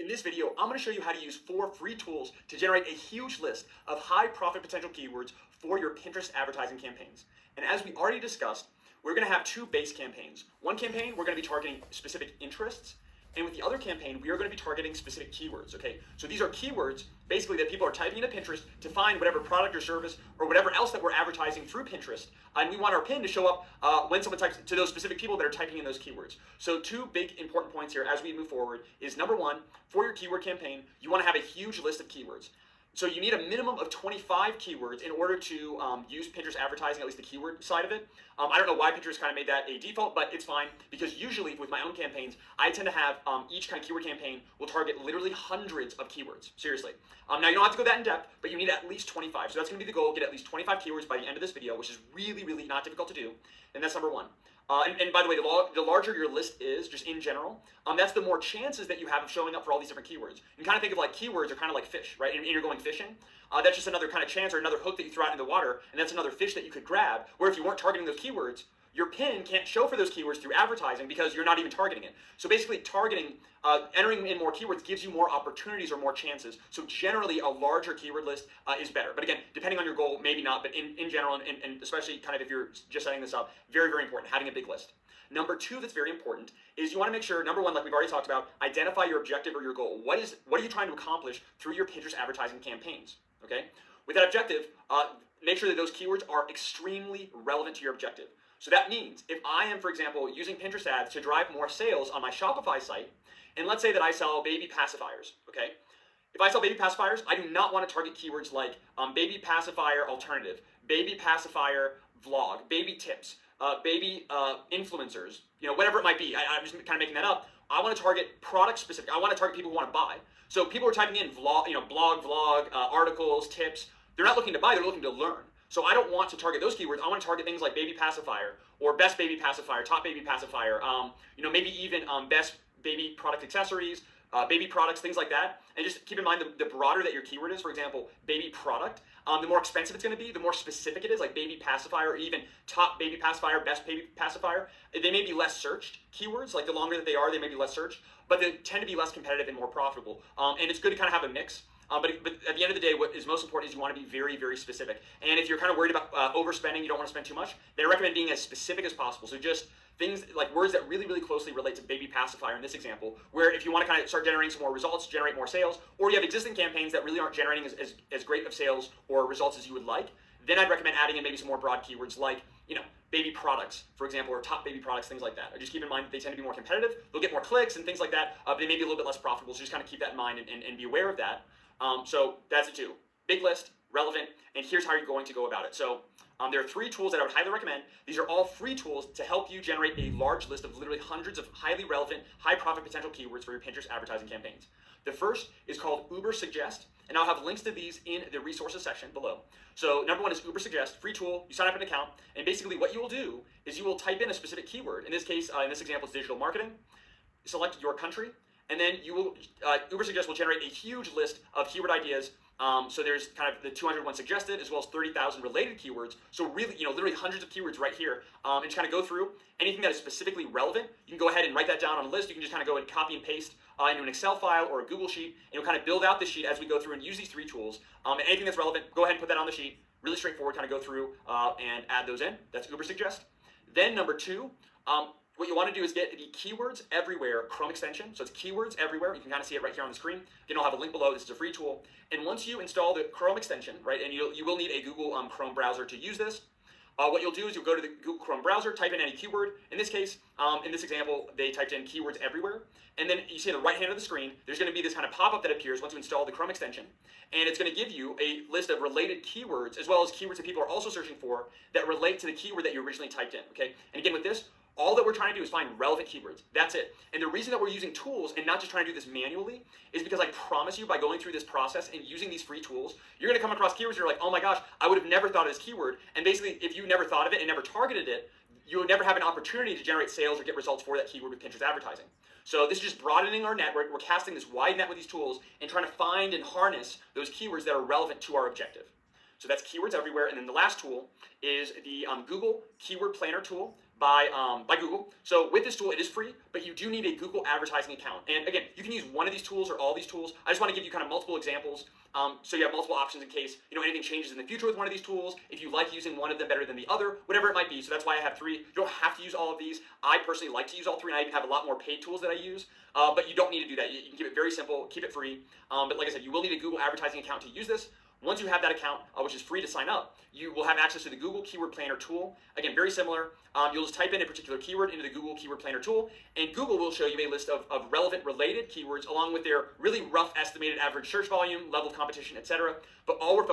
In this video, I'm going to show you how to use 4 free tools to generate a huge list of high profit potential keywords for your Pinterest advertising campaigns. And as we already discussed, we're going to have 2 base campaigns. One campaign, we're going to be targeting specific interests. And with the other campaign, we are going to be targeting specific keywords, okay? So these are keywords, basically, that people are typing into Pinterest to find whatever product or service or whatever else that we're advertising through Pinterest. And we want our pin to show up when someone types to those specific people that are typing in those keywords. So 2 big important points here as we move forward is number 1, for your keyword campaign, you want to have a huge list of keywords. So you need a minimum of 25 keywords in order to use Pinterest advertising, at least the keyword side of it. I don't know why Pinterest kind of made that a default, but it's fine because usually with my own campaigns, I tend to have each kind of keyword campaign will target literally hundreds of keywords, seriously. Now you don't have to go that in depth, but you need at least 25. So that's gonna be the goal, get at least 25 keywords by the end of this video, which is really, really not difficult to do. And that's number 1. And by the way, the larger your list is, just in general, that's the more chances that you have of showing up for all these different keywords. You can kind of think of like keywords are kind of like fish, right? And you're going fishing. That's just another kind of chance or another hook that you throw out in the water, and that's another fish that you could grab, where if you weren't targeting those keywords, your pin can't show for those keywords through advertising because you're not even targeting it. So basically targeting, entering in more keywords gives you more opportunities or more chances. So generally a larger keyword list is better. But again, depending on your goal, maybe not, but in general, and especially kind of if you're just setting this up, very, very important, having a big list. Number 2 that's very important is you want to make sure, number 1, like we've already talked about, identify your objective or your goal. What are you trying to accomplish through your Pinterest advertising campaigns, okay? With that objective, make sure that those keywords are extremely relevant to your objective. So that means if I am, for example, using Pinterest ads to drive more sales on my Shopify site, and let's say that I sell baby pacifiers, okay? If I sell baby pacifiers, I do not want to target keywords like baby pacifier alternative, baby pacifier vlog, baby tips, baby influencers, whatever it might be. I'm just kind of making that up. I want to target product specific. I want to target people who want to buy. So people are typing in blog, vlog, articles, tips. They're not looking to buy, they're looking to learn. So I don't want to target those keywords. I want to target things like baby pacifier or best baby pacifier, top baby pacifier, maybe even best baby product accessories, baby products, things like that. And just keep in mind the broader that your keyword is, for example, baby product, the more expensive it's going to be, the more specific it is, like baby pacifier or even top baby pacifier, best baby pacifier. They may be less searched keywords, like the longer that they are, they may be less searched, but they tend to be less competitive and more profitable. And it's good to kind of have a mix. But at the end of the day, what is most important is you want to be very, very specific. And if you're kind of worried about overspending, you don't want to spend too much, then I recommend being as specific as possible. So just things like words that really, really closely relate to baby pacifier in this example, where if you want to kind of start generating some more results, generate more sales, or you have existing campaigns that really aren't generating as great of sales or results as you would like, then I'd recommend adding in maybe some more broad keywords like, baby products, for example, or top baby products, things like that. Just keep in mind that they tend to be more competitive. They'll get more clicks and things like that, but they may be a little bit less profitable. So just kind of keep that in mind and be aware of that. So that's it too. Big list, relevant, and here's how you're going to go about it. So there are 3 tools that I would highly recommend. These are all free tools to help you generate a large list of literally hundreds of highly relevant, high profit potential keywords for your Pinterest advertising campaigns. The first is called Uber Suggest, and I'll have links to these in the resources section below. So number 1 is Uber Suggest, free tool. You sign up an account, and basically what you will do is you will type in a specific keyword. In this case, in this example, it's digital marketing. Select your country, and then you will Uber Suggest will generate a huge list of keyword ideas. So there's kind of the 201 suggested as well as 30,000 related keywords. So really, literally hundreds of keywords right here. And just kind of go through anything that is specifically relevant. You can go ahead and write that down on a list. You can just kind of go and copy and paste into an Excel file or a Google sheet, and you'll kind of build out the sheet as we go through and use these 3 tools. And anything that's relevant, go ahead and put that on the sheet. Really straightforward, kind of go through and add those in. That's Uber Suggest. Then number 2, what you want to do is get the Keywords Everywhere Chrome extension. So it's Keywords Everywhere. You can kind of see it right here on the screen. Again, I'll have a link below. This is a free tool. And once you install the Chrome extension, right, and you will need a Google Chrome browser to use this, what you'll do is you'll go to the Google Chrome browser, type in any keyword. In this case, in this example, they typed in Keywords Everywhere. And then you see on the right hand of the screen, there's going to be this kind of pop-up that appears once you install the Chrome extension. And it's going to give you a list of related keywords, as well as keywords that people are also searching for that relate to the keyword that you originally typed in, okay? And again, with this, all that we're trying to do is find relevant keywords. That's it. And the reason that we're using tools and not just trying to do this manually is because I promise you, by going through this process and using these free tools, you're going to come across keywords and you're like, oh my gosh, I would have never thought of this keyword. And basically, if you never thought of it and never targeted it, you would never have an opportunity to generate sales or get results for that keyword with Pinterest advertising. So this is just broadening our network. We're casting this wide net with these tools and trying to find and harness those keywords that are relevant to our objective. So that's Keywords Everywhere. And then the last tool is the Google Keyword Planner tool. by Google. So with this tool, it is free, but you do need a Google advertising account. And again, you can use one of these tools or all these tools. I just want to give you kind of multiple examples, so you have multiple options in case anything changes in the future with one of these tools. If you like using one of them better than the other, whatever it might be. So that's why I have 3. You don't have to use all of these. I personally like to use all 3, and I even have a lot more paid tools that I use. But you don't need to do that. You can keep it very simple, keep it free. But like I said, you will need a Google advertising account to use this. Once you have that account, which is free to sign up, you will have access to the Google Keyword Planner tool. Again, very similar. You'll just type in a particular keyword into the Google Keyword Planner tool, and Google will show you a list of relevant related keywords along with their really rough estimated average search volume, level of competition, etc. But all we're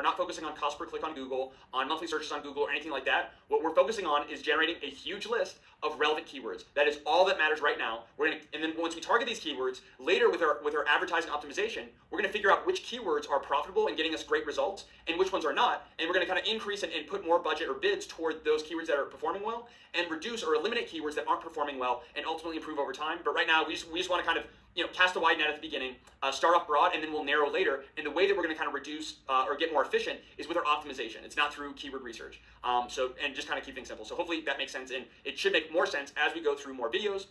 not focusing on cost per click on Google, on monthly searches on Google, or anything like that. What we're focusing on is generating a huge list of relevant keywords. That is all that matters right now. And then once we target these keywords, later with our advertising optimization, we're going to figure out which keywords are profitable and getting us great results, and which ones are not. And we're going to kind of increase and put more budget or bids toward those keywords that are performing well, and reduce or eliminate keywords that aren't performing well, and ultimately improve over time. But right now, we just want to kind of cast a wide net at the beginning, start off broad, and then we'll narrow later. And the way that we're going to kind of reduce or get more efficient is with our optimization. It's not through keyword research. And just kind of keep things simple. So hopefully that makes sense, and it should make more sense as we go through more videos.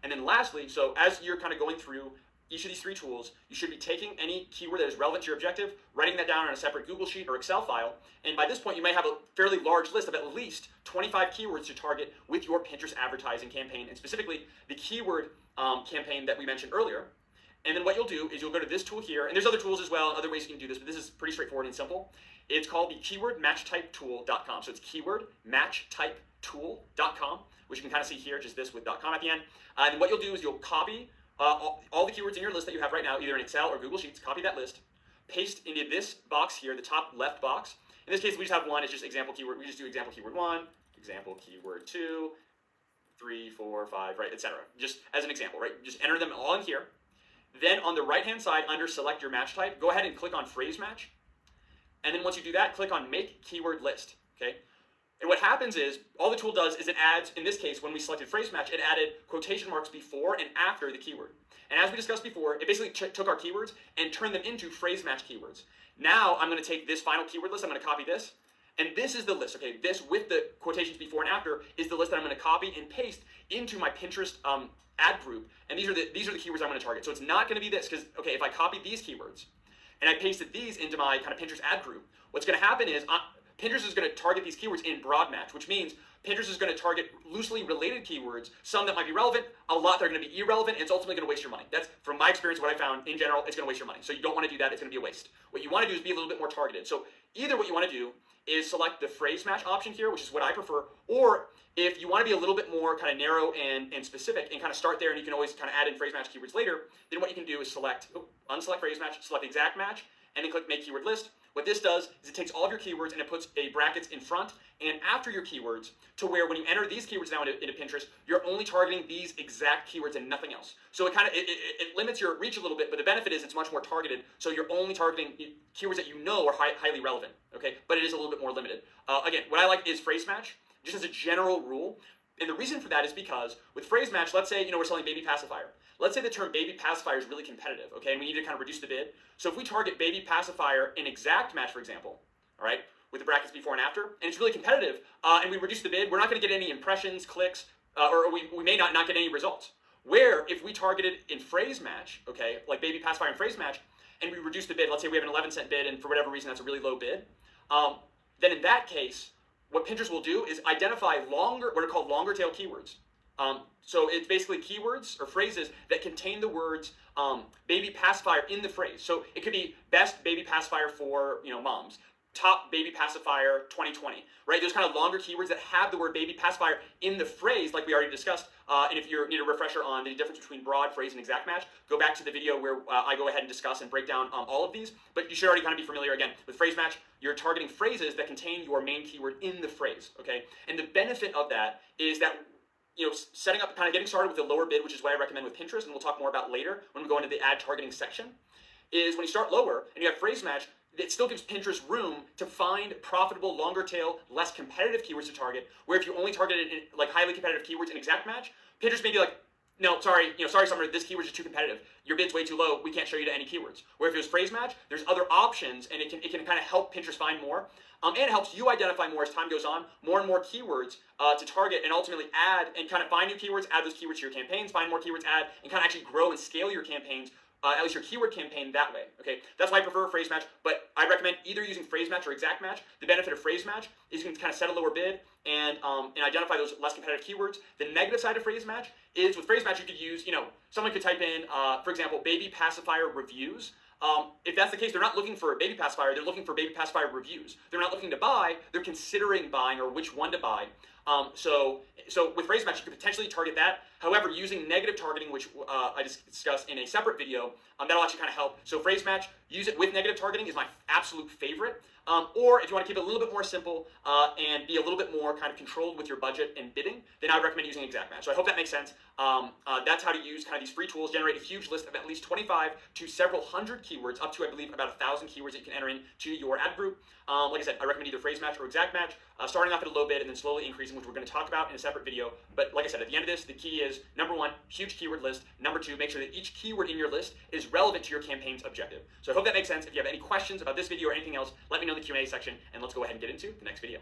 And then lastly, so as you're kind of going through each of these 3 tools, you should be taking any keyword that is relevant to your objective, writing that down on a separate Google Sheet or Excel file, and by this point you may have a fairly large list of at least 25 keywords to target with your Pinterest advertising campaign, and specifically the keyword campaign that we mentioned earlier. And then what you'll do is you'll go to this tool here, and there's other tools as well, other ways you can do this, but this is pretty straightforward and simple. It's called the keywordmatchtypetool.com. So it's keywordmatchtypetool.com, which you can kind of see here, just this with .com at the end. And what you'll do is you'll copy all the keywords in your list that you have right now, either in Excel or Google Sheets, copy that list, paste into this box here, the top left box. In this case, we just have one, it's just example keyword. We just do example keyword 1, example keyword 2, 3, 4, 5, right, etc. Just as an example, right? Just enter them all in here. Then on the right-hand side, under select your match type, go ahead and click on phrase match. And then once you do that, click on make keyword list, okay? And what happens is, all the tool does is it adds, in this case, when we selected phrase match, it added quotation marks before and after the keyword. And as we discussed before, it basically took our keywords and turned them into phrase match keywords. Now I'm going to take this final keyword list, I'm going to copy this, and this is the list, okay? This with the quotations before and after is the list that I'm going to copy and paste into my Pinterest ad group. And these are the keywords I'm going to target. So it's not going to be this, because, okay, if I copied these keywords and I pasted these into my kind of Pinterest ad group, what's going to happen is Pinterest is going to target these keywords in broad match, which means Pinterest is going to target loosely related keywords, some that might be relevant, a lot that are going to be irrelevant, and it's ultimately going to waste your money. That's, from my experience, what I found in general, it's going to waste your money. So you don't want to do that, it's going to be a waste. What you want to do is be a little bit more targeted. So either what you want to do is select the phrase match option here, which is what I prefer, or if you want to be a little bit more kind of narrow and specific and kind of start there, and you can always kind of add in phrase match keywords later, then what you can do is unselect phrase match, select exact match, and then click make keyword list. What this does is it takes all of your keywords and it puts a brackets in front and after your keywords, to where when you enter these keywords now into Pinterest, you're only targeting these exact keywords and nothing else. So it limits your reach a little bit, but the benefit is it's much more targeted. So you're only targeting keywords that you know are highly relevant, okay? But it is a little bit more limited. Again, what I like is phrase match, just as a general rule. And the reason for that is because with phrase match, let's say we're selling baby pacifier. Let's say the term baby pacifier is really competitive, okay, and we need to kind of reduce the bid. So if we target baby pacifier in exact match, for example, all right, with the brackets before and after, and it's really competitive, and we reduce the bid, we're not going to get any impressions, clicks, or we may not get any results. Where if we targeted in phrase match, okay, like baby pacifier in phrase match, and we reduce the bid, let's say we have an 11-cent bid, and for whatever reason that's a really low bid, then in that case, what Pinterest will do is identify what are called longer tail keywords. So it's basically keywords or phrases that contain the words baby pacifier in the phrase. So it could be best baby pacifier for moms, top baby pacifier 2020, right? Those kind of longer keywords that have the word baby pacifier in the phrase, like we already discussed. And if you need a refresher on the difference between broad, phrase, and exact match, go back to the video where I go ahead and discuss and break down all of these. But you should already kind of be familiar, again, with phrase match. You're targeting phrases that contain your main keyword in the phrase, okay? And the benefit of that is that setting up, kind of getting started with a lower bid, which is what I recommend with Pinterest, and we'll talk more about later when we go into the ad targeting section, is when you start lower and you have phrase match, it still gives Pinterest room to find profitable, longer tail, less competitive keywords to target, where if you only targeted like highly competitive keywords in exact match, Pinterest may be like, no, sorry, sorry, Summer, this keyword is too competitive. Your bid's way too low. We can't show you to any keywords. Where if it was phrase match, there's other options, and it can kind of help Pinterest find more. And it helps you identify more as time goes on, more and more keywords to target, and ultimately add and kind of find new keywords, add those keywords to your campaigns, find more keywords, add, and kind of actually grow and scale your campaigns. At least your keyword campaign that way. Okay, that's why I prefer phrase match. But I recommend either using phrase match or exact match. The benefit of phrase match is you can kind of set a lower bid and identify those less competitive keywords. The negative side of phrase match is with phrase match you could use, someone could type in, for example, baby pacifier reviews. If that's the case, they're not looking for a baby pacifier, they're looking for baby pacifier reviews. They're not looking to buy, they're considering buying or which one to buy. So with phrase match, you could potentially target that. However, using negative targeting, which I discussed in a separate video, that'll actually kind of help. So phrase match, use it with negative targeting is my absolute favorite. Or if you want to keep it a little bit more simple and be a little bit more kind of controlled with your budget and bidding, then I would recommend using exact match. So I hope that makes sense. That's how to use kind of these free tools, generate a huge list of at least 25 to several hundred keywords, up to I believe about 1,000 keywords that you can enter into your ad group. Like I said, I recommend either phrase match or exact match, starting off at a low bid and then slowly increasing, which we're going to talk about in a separate video. But like I said, at the end of this, the key is number one, huge keyword list. Number two, make sure that each keyword in your list is relevant to your campaign's objective. So I hope that makes sense. If you have any questions about this video or anything else, let me know in the Q&A section, and let's go ahead and get into the next video.